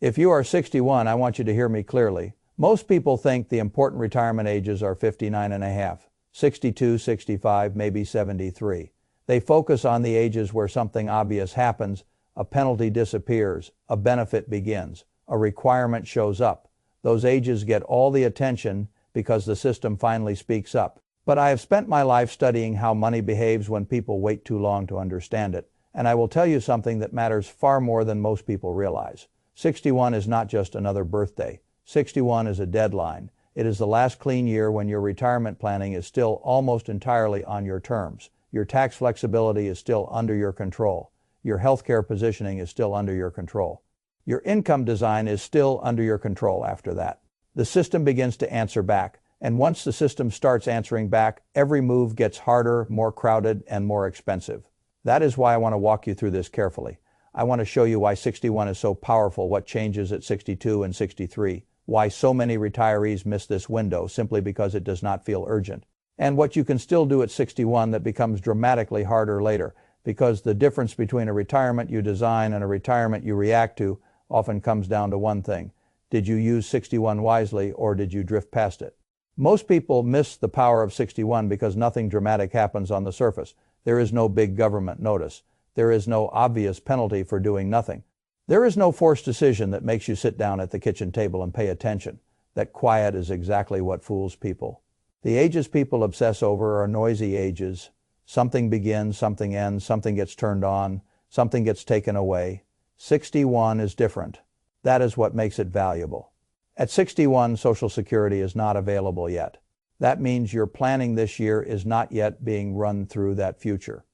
If you are 61, I want you to hear me clearly. Most people think the important retirement ages are 59 and a half, 62, 65, maybe 73. They focus on the ages where something obvious happens, a penalty disappears, a benefit begins, a requirement shows up. Those ages get all the attention because the system finally speaks up. But I have spent my life studying how money behaves when people wait too long to understand it, and I will tell you something that matters far more than most people realize. 61 is not just another birthday. 61 is a deadline. It is the last clean year when your retirement planning is still almost entirely on your terms. Your tax flexibility is still under your control. Your healthcare positioning is still under your control. Your income design is still under your control after that. The system begins to answer back, and once the system starts answering back, every move gets harder, more crowded, and more expensive. That is why I want to walk you through this carefully. I want to show you why 61 is so powerful, what changes at 62 and 63, why so many retirees miss this window simply because it does not feel urgent, and what you can still do at 61 that becomes dramatically harder later, because the difference between a retirement you design and a retirement you react to often comes down to one thing. Did you use 61 wisely, or did you drift past it? Most people miss the power of 61 because nothing dramatic happens on the surface. There is no big government notice. There is no obvious penalty for doing nothing. There is no forced decision that makes you sit down at the kitchen table and pay attention. That quiet is exactly what fools people. The ages people obsess over are noisy ages. Something begins, something ends, something gets turned on, something gets taken away. 61 is different. That is what makes it valuable. At 61, Social Security is not available yet. That means your planning this year is not yet being run through that future.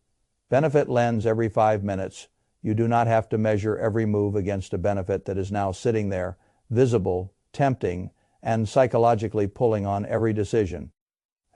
Benefit lends every 5 minutes. You do not have to measure every move against a benefit that is now sitting there, visible, tempting, and psychologically pulling on every decision.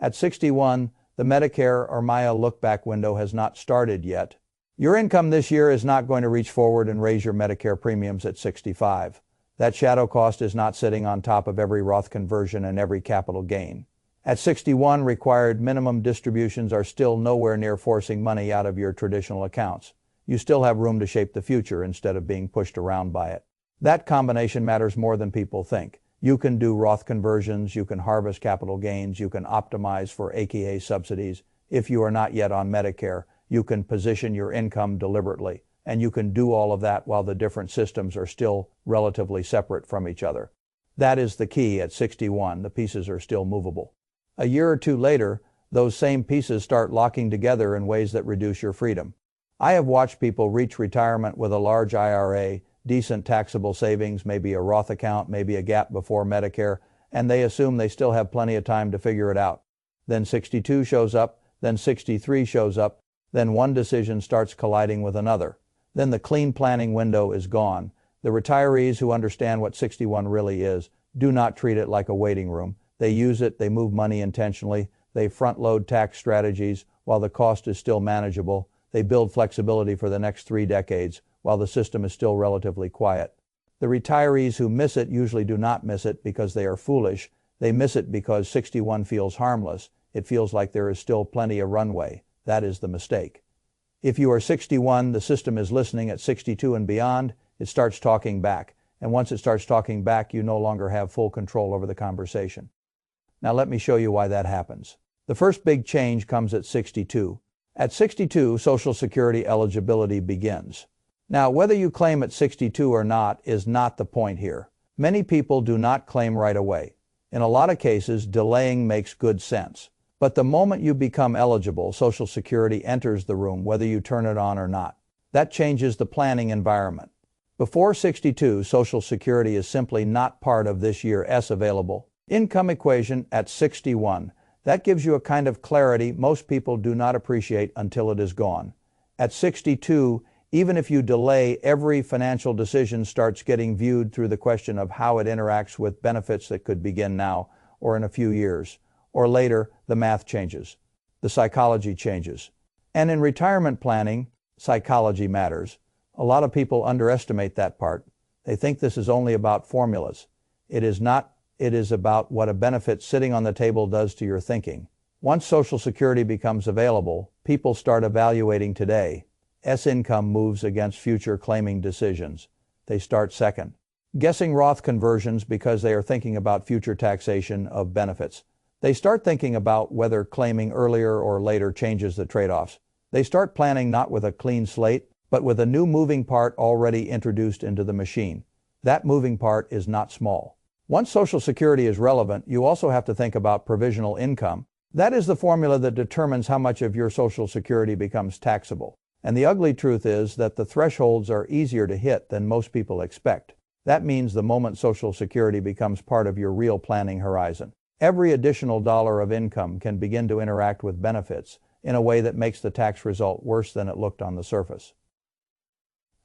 At 61, the Medicare or Maya look-back window has not started yet. Your income this year is not going to reach forward and raise your Medicare premiums at 65. That shadow cost is not sitting on top of every Roth conversion and every capital gain. At 61, required minimum distributions are still nowhere near forcing money out of your traditional accounts. You still have room to shape the future instead of being pushed around by it. That combination matters more than people think. You can do Roth conversions, you can harvest capital gains, you can optimize for AKA subsidies. If you are not yet on Medicare, you can position your income deliberately, and you can do all of that while the different systems are still relatively separate from each other. That is the key at 61. The pieces are still movable. A year or two later, those same pieces start locking together in ways that reduce your freedom. I have watched people reach retirement with a large IRA, decent taxable savings, maybe a Roth account, maybe a gap before Medicare, and they assume they still have plenty of time to figure it out. Then 62 shows up, then 63 shows up, then one decision starts colliding with another. Then the clean planning window is gone. The retirees who understand what 61 really is do not treat it like a waiting room. They use it, they move money intentionally, they front-load tax strategies while the cost is still manageable. They build flexibility for the next 3 decades while the system is still relatively quiet. The retirees who miss it usually do not miss it because they are foolish. They miss it because 61 feels harmless. It feels like there is still plenty of runway. That is the mistake. If you are 61, the system is listening. At 62 and beyond, it starts talking back. And once it starts talking back, you no longer have full control over the conversation. Now let me show you why that happens. The first big change comes at 62. At 62, Social Security eligibility begins. Now, whether you claim at 62 or not is not the point here. Many people do not claim right away. In a lot of cases, delaying makes good sense. But the moment you become eligible, Social Security enters the room, whether you turn it on or not. That changes the planning environment. Before 62, Social Security is simply not part of this year's available income equation. At 61. That gives you a kind of clarity most people do not appreciate until it is gone. At 62, even if you delay, every financial decision starts getting viewed through the question of how it interacts with benefits that could begin now or in a few years. Or later, the math changes. The psychology changes. And in retirement planning, psychology matters. A lot of people underestimate that part. They think this is only about formulas. It is not. It is about what a benefit sitting on the table does to your thinking. Once Social Security becomes available, people start evaluating today's income moves against future claiming decisions. They start second. Guessing Roth conversions because they are thinking about future taxation of benefits. They start thinking about whether claiming earlier or later changes the trade-offs. They start planning not with a clean slate, but with a new moving part already introduced into the machine. That moving part is not small. Once Social Security is relevant, you also have to think about provisional income. That is the formula that determines how much of your Social Security becomes taxable. And the ugly truth is that the thresholds are easier to hit than most people expect. That means the moment Social Security becomes part of your real planning horizon, every additional dollar of income can begin to interact with benefits in a way that makes the tax result worse than it looked on the surface.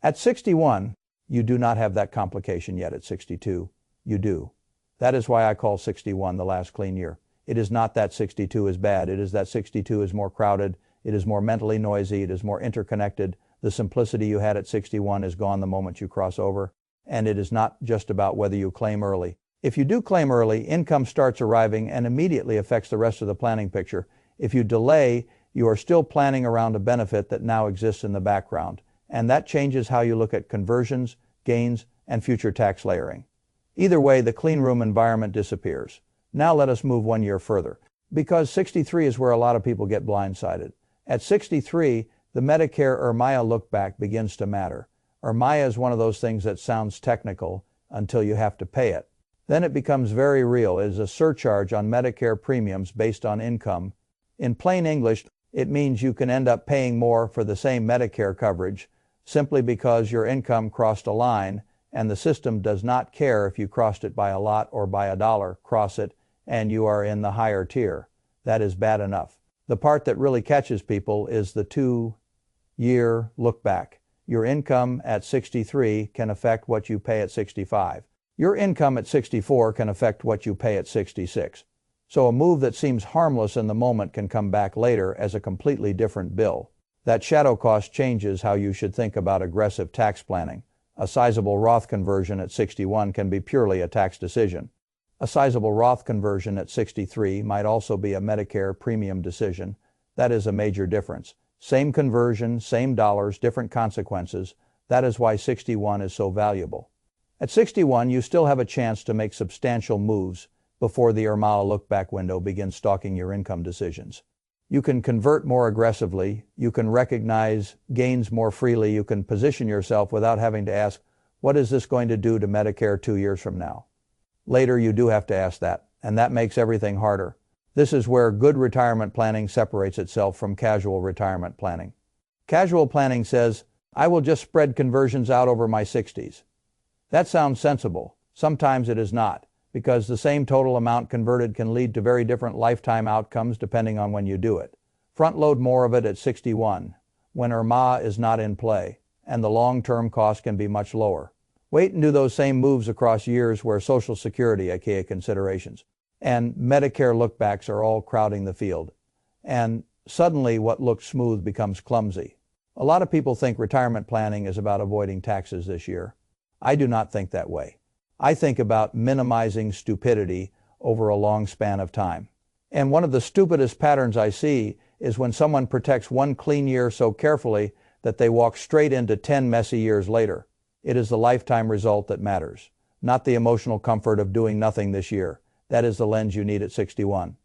At 61, you do not have that complication yet. At 62, you do. That is why I call 61 the last clean year. It is not that 62 is bad. It is that 62 is more crowded. It is more mentally noisy. It is more interconnected. The simplicity you had at 61 is gone the moment you cross over. And it is not just about whether you claim early. If you do claim early, income starts arriving and immediately affects the rest of the planning picture. If you delay, you are still planning around a benefit that now exists in the background. And that changes how you look at conversions, gains, and future tax layering. Either way, the clean room environment disappears. Now let us move 1 year further, because 63 is where a lot of people get blindsided. At 63, the Medicare IRMAA look-back begins to matter. IRMAA is one of those things that sounds technical until you have to pay it. Then it becomes very real. It is a surcharge on Medicare premiums based on income. In plain English, it means you can end up paying more for the same Medicare coverage simply because your income crossed a line, and the system does not care if you crossed it by a lot or by a dollar. Cross it, and you are in the higher tier. That is bad enough. The part that really catches people is the 2-year look back. Your income at 63 can affect what you pay at 65. Your income at 64 can affect what you pay at 66. So a move that seems harmless in the moment can come back later as a completely different bill. That shadow cost changes how you should think about aggressive tax planning. A sizable Roth conversion at 61 can be purely a tax decision. A sizable Roth conversion at 63 might also be a Medicare premium decision. That is a major difference. Same conversion, same dollars, different consequences. That is why 61 is so valuable. At 61, you still have a chance to make substantial moves before the IRMAA look-back window begins stalking your income decisions. You can convert more aggressively, you can recognize gains more freely, you can position yourself without having to ask, what is this going to do to Medicare 2 years from now? Later, you do have to ask that, and that makes everything harder. This is where good retirement planning separates itself from casual retirement planning. Casual planning says, I will just spread conversions out over my 60s. That sounds sensible. Sometimes it is not, because the same total amount converted can lead to very different lifetime outcomes depending on when you do it. Front load more of it at 61, when IRMAA is not in play, and the long-term cost can be much lower. Wait and do those same moves across years where Social Security, aka considerations, and Medicare lookbacks are all crowding the field. And suddenly what looked smooth becomes clumsy. A lot of people think retirement planning is about avoiding taxes this year. I do not think that way. I think about minimizing stupidity over a long span of time. And one of the stupidest patterns I see is when someone protects one clean year so carefully that they walk straight into 10 messy years later. It is the lifetime result that matters, not the emotional comfort of doing nothing this year. That is the lens you need at 61.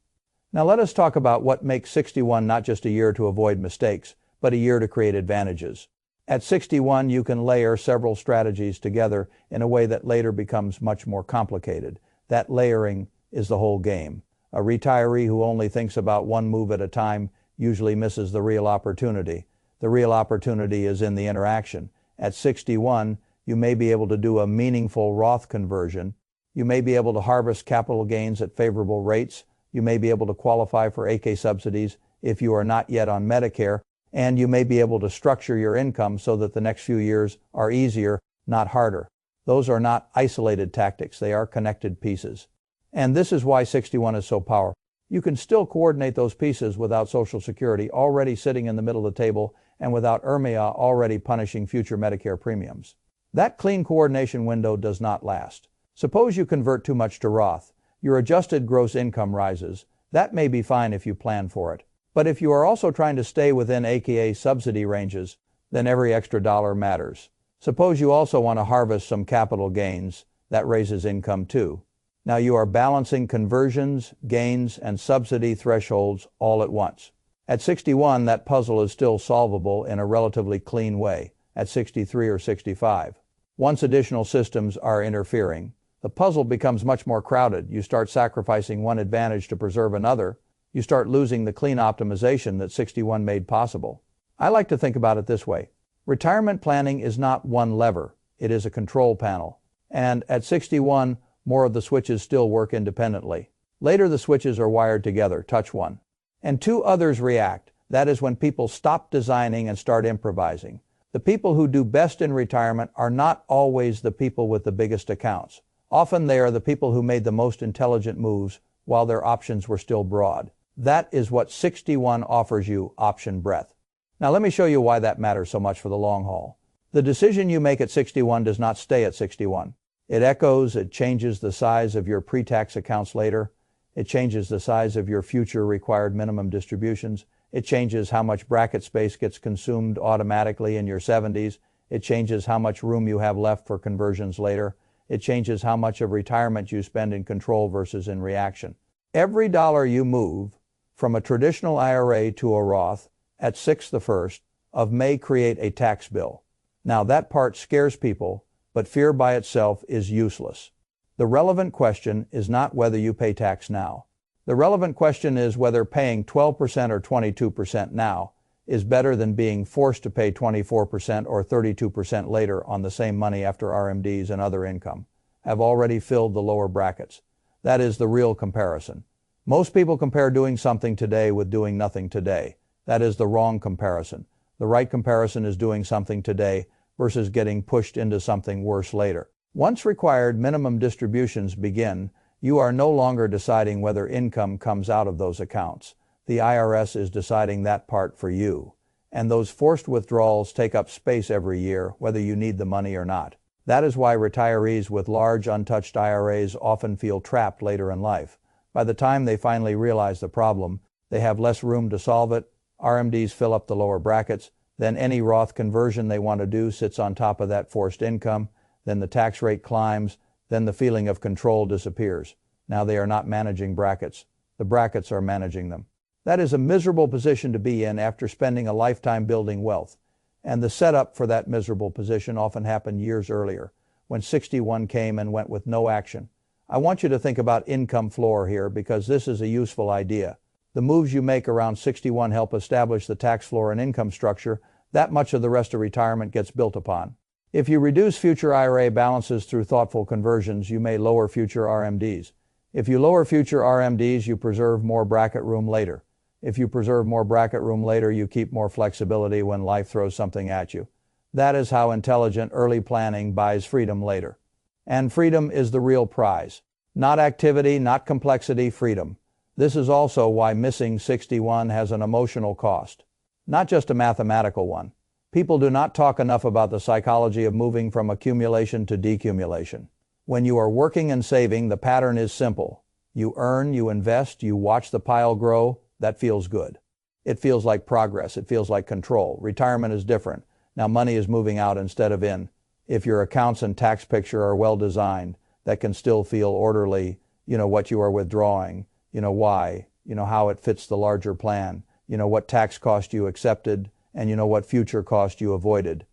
Now let us talk about what makes 61 not just a year to avoid mistakes, but a year to create advantages. At 61, you can layer several strategies together in a way that later becomes much more complicated. That layering is the whole game. A retiree who only thinks about one move at a time usually misses the real opportunity. The real opportunity is in the interaction. At 61, you may be able to do a meaningful Roth conversion. You may be able to harvest capital gains at favorable rates. You may be able to qualify for AK subsidies if you are not yet on Medicare. And you may be able to structure your income so that the next few years are easier, not harder. Those are not isolated tactics. They are connected pieces. And this is why 61 is so powerful. You can still coordinate those pieces without Social Security already sitting in the middle of the table and without IRMAA already punishing future Medicare premiums. That clean coordination window does not last. Suppose you convert too much to Roth. Your adjusted gross income rises. That may be fine if you plan for it. But if you are also trying to stay within AKA subsidy ranges, then every extra dollar matters. Suppose you also want to harvest some capital gains. That raises income too. Now you are balancing conversions, gains, and subsidy thresholds all at once. At 61, that puzzle is still solvable in a relatively clean way. At 63 or 65. Once additional systems are interfering, the puzzle becomes much more crowded. You start sacrificing one advantage to preserve another. You start losing the clean optimization that 61 made possible. I like to think about it this way. Retirement planning is not one lever. It is a control panel. And at 61, more of the switches still work independently. Later, the switches are wired together. Touch one. And two others react. That is when people stop designing and start improvising. The people who do best in retirement are not always the people with the biggest accounts. Often they are the people who made the most intelligent moves while their options were still broad. That is what 61 offers you, option breadth. Now let me show you why that matters so much for the long haul. The decision you make at 61 does not stay at 61. It echoes, it changes the size of your pre-tax accounts later. It changes the size of your future required minimum distributions. It changes how much bracket space gets consumed automatically in your 70s. It changes how much room you have left for conversions later. It changes how much of retirement you spend in control versus in reaction. Every dollar you move from a traditional IRA to a Roth at 6 the 1st of may create a tax bill. Now that part scares people, but fear by itself is useless. The relevant question is not whether you pay tax now. The relevant question is whether paying 12% or 22% now is better than being forced to pay 24% or 32% later on the same money after RMDs and other income have already filled the lower brackets. That is the real comparison. Most people compare doing something today with doing nothing today. That is the wrong comparison. The right comparison is doing something today versus getting pushed into something worse later. Once required minimum distributions begin, you are no longer deciding whether income comes out of those accounts. The IRS is deciding that part for you. And those forced withdrawals take up space every year, whether you need the money or not. That is why retirees with large untouched IRAs often feel trapped later in life. By the time they finally realize the problem, they have less room to solve it. RMDs fill up the lower brackets. Then any Roth conversion they want to do sits on top of that forced income. Then the tax rate climbs. Then the feeling of control disappears. Now they are not managing brackets. The brackets are managing them. That is a miserable position to be in after spending a lifetime building wealth. And the setup for that miserable position often happened years earlier, when 61 came and went with no action. I want you to think about income floor here because this is a useful idea. The moves you make around 61 help establish the tax floor and income structure. That much of the rest of retirement gets built upon. If you reduce future IRA balances through thoughtful conversions, you may lower future RMDs. If you lower future RMDs, you preserve more bracket room later. If you preserve more bracket room later, you keep more flexibility when life throws something at you. That is how intelligent early planning buys freedom later. And freedom is the real prize. Not activity, not complexity, freedom. This is also why missing 61 has an emotional cost, not just a mathematical one. People do not talk enough about the psychology of moving from accumulation to decumulation. When you are working and saving, the pattern is simple. You earn, you invest, you watch the pile grow. That feels good. It feels like progress. It feels like control. Retirement is different. Now money is moving out instead of in. If your accounts and tax picture are well designed, that can still feel orderly. You know what you are withdrawing. You know why. You know how it fits the larger plan. You know what tax cost you accepted. And you know what future cost you avoided.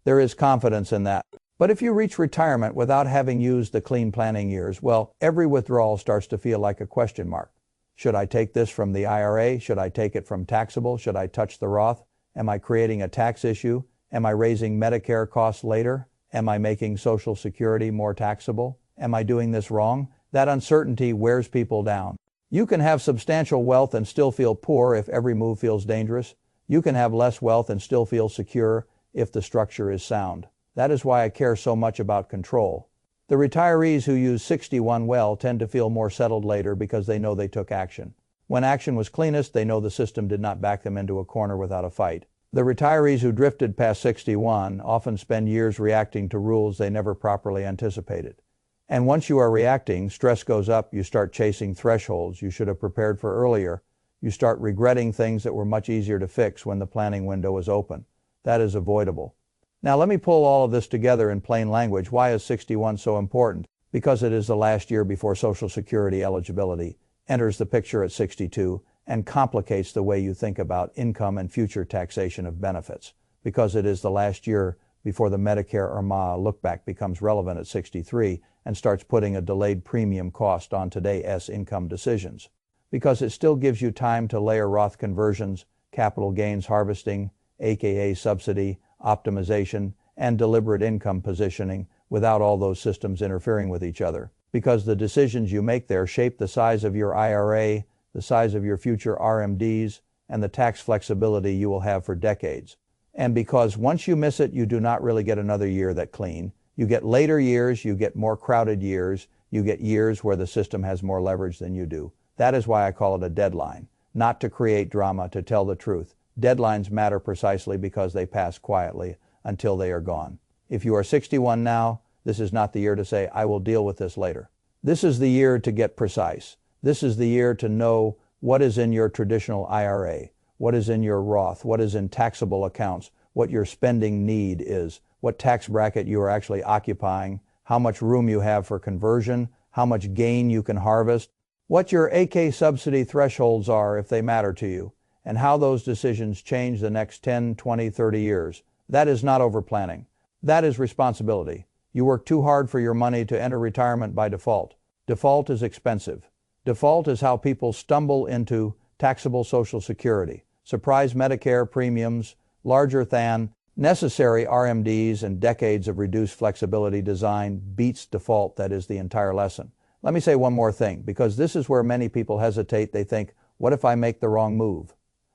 There is confidence in that. But if you reach retirement without having used the clean planning years, well, every withdrawal starts to feel like a question mark. Should I take this from the IRA? Should I take it from taxable? Should I touch the Roth? Am I creating a tax issue? Am I raising Medicare costs later? Am I making Social Security more taxable? Am I doing this wrong? That uncertainty wears people down. You can have substantial wealth and still feel poor if every move feels dangerous. You can have less wealth and still feel secure if the structure is sound. That is why I care so much about control. The retirees who use 61 well tend to feel more settled later because they know they took action. When action was cleanest, they know the system did not back them into a corner without a fight. The retirees who drifted past 61 often spend years reacting to rules they never properly anticipated. And once you are reacting, stress goes up, you start chasing thresholds you should have prepared for earlier. You start regretting things that were much easier to fix when the planning window was open. That is avoidable. Now let me pull all of this together in plain language. Why is 61 so important? Because it is the last year before Social Security eligibility enters the picture at 62 and complicates the way you think about income and future taxation of benefits. Because it is the last year before the Medicare or MA look-back becomes relevant at 63 and starts putting a delayed premium cost on today's income decisions. Because it still gives you time to layer Roth conversions, capital gains harvesting, aka subsidy, optimization, and deliberate income positioning without all those systems interfering with each other. Because the decisions you make there shape the size of your IRA, the size of your future RMDs, and the tax flexibility you will have for decades. And because once you miss it, you do not really get another year that clean. You get later years, you get more crowded years, you get years where the system has more leverage than you do. That is why I call it a deadline. Not to create drama, to tell the truth. Deadlines matter precisely because they pass quietly until they are gone. If you are 61 now, this is not the year to say, I will deal with this later. This is the year to get precise. This is the year to know what is in your traditional IRA, what is in your Roth, what is in taxable accounts, what your spending need is, what tax bracket you are actually occupying, how much room you have for conversion, how much gain you can harvest, what your AK subsidy thresholds are if they matter to you, and how those decisions change the next 10, 20, 30 years. That is not overplanning. That is responsibility. You work too hard for your money to enter retirement by default. Default is expensive. Default is how people stumble into taxable Social Security, surprise Medicare premiums, larger than necessary RMDs, and decades of reduced flexibility design beats default. That is the entire lesson. Let me say one more thing, because this is where many people hesitate. They think, what if I make the wrong move?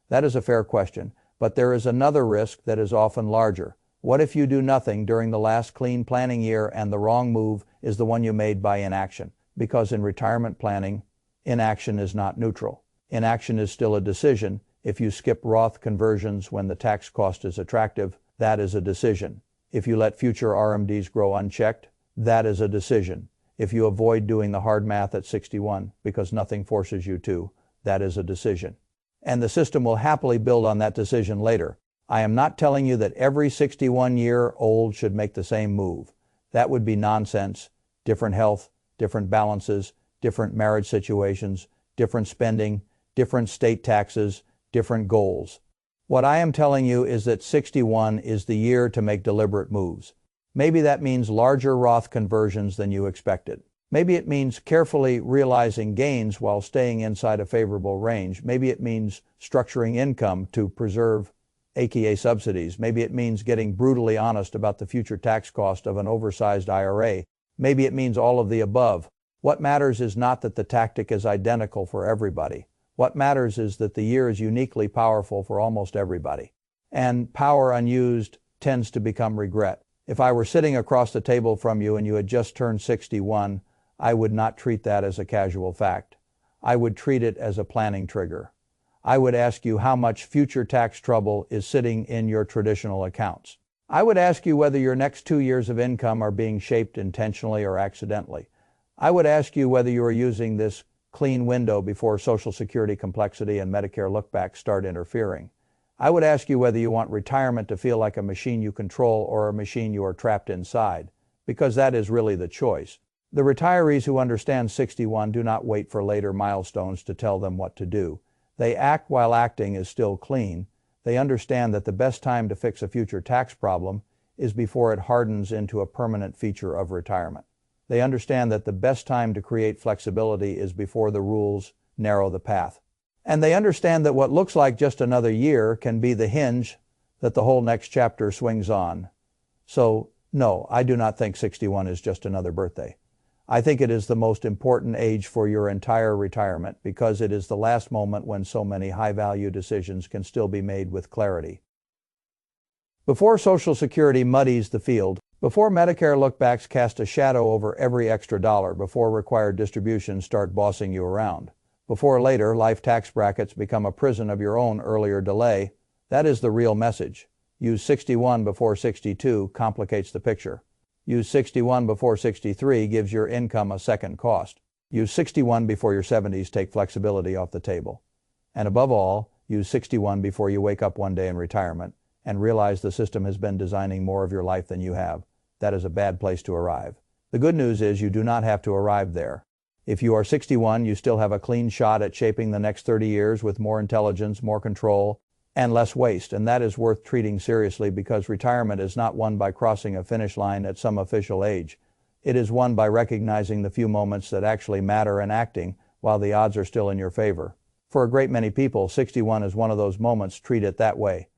That is a fair question, but there is another risk that is often larger. What if you do nothing during the last clean planning year and the wrong move is the one you made by inaction? Because in retirement planning, inaction is not neutral. Inaction is still a decision. If you skip Roth conversions when the tax cost is attractive, that is a decision. If you let future RMDs grow unchecked, that is a decision. If you avoid doing the hard math at 61 because nothing forces you to, that is a decision. And the system will happily build on that decision later. I am not telling you that every 61-year-old should make the same move. That would be nonsense. Different health, different balances, different marriage situations, different spending, different state taxes, different goals. What I am telling you is that 61 is the year to make deliberate moves. Maybe that means larger Roth conversions than you expected. Maybe it means carefully realizing gains while staying inside a favorable range. Maybe it means structuring income to preserve aka subsidies. Maybe it means getting brutally honest about the future tax cost of an oversized IRA. Maybe it means all of the above. What matters is not that the tactic is identical for everybody. What matters is that the year is uniquely powerful for almost everybody. And power unused tends to become regret. If I were sitting across the table from you and you had just turned 61, I would not treat that as a casual fact. I would treat it as a planning trigger. I would ask you how much future tax trouble is sitting in your traditional accounts. I would ask you whether your next 2 years of income are being shaped intentionally or accidentally. I would ask you whether you are using this clean window before Social Security complexity and Medicare look-back start interfering. I would ask you whether you want retirement to feel like a machine you control or a machine you are trapped inside, because that is really the choice. The retirees who understand 61 do not wait for later milestones to tell them what to do. They act while acting is still clean. They understand that the best time to fix a future tax problem is before it hardens into a permanent feature of retirement. They understand that the best time to create flexibility is before the rules narrow the path. And they understand that what looks like just another year can be the hinge that the whole next chapter swings on. So, no, I do not think 61 is just another birthday. I think it is the most important age for your entire retirement because it is the last moment when so many high-value decisions can still be made with clarity. Before Social Security muddies the field, before Medicare lookbacks cast a shadow over every extra dollar, before required distributions start bossing you around, before later life tax brackets become a prison of your own earlier delay, that is the real message. Use 61 before 62 complicates the picture. Use 61 before 63 gives your income a second cost. Use 61 before your 70s take flexibility off the table. And above all, use 61 before you wake up one day in retirement and realize the system has been designing more of your life than you have. That is a bad place to arrive. The good news is you do not have to arrive there. If you are 61, you still have a clean shot at shaping the next 30 years with more intelligence, more control, and less waste, and that is worth treating seriously because retirement is not won by crossing a finish line at some official age. It is won by recognizing the few moments that actually matter and acting while the odds are still in your favor. For a great many people, 61 is one of those moments. Treat it that way.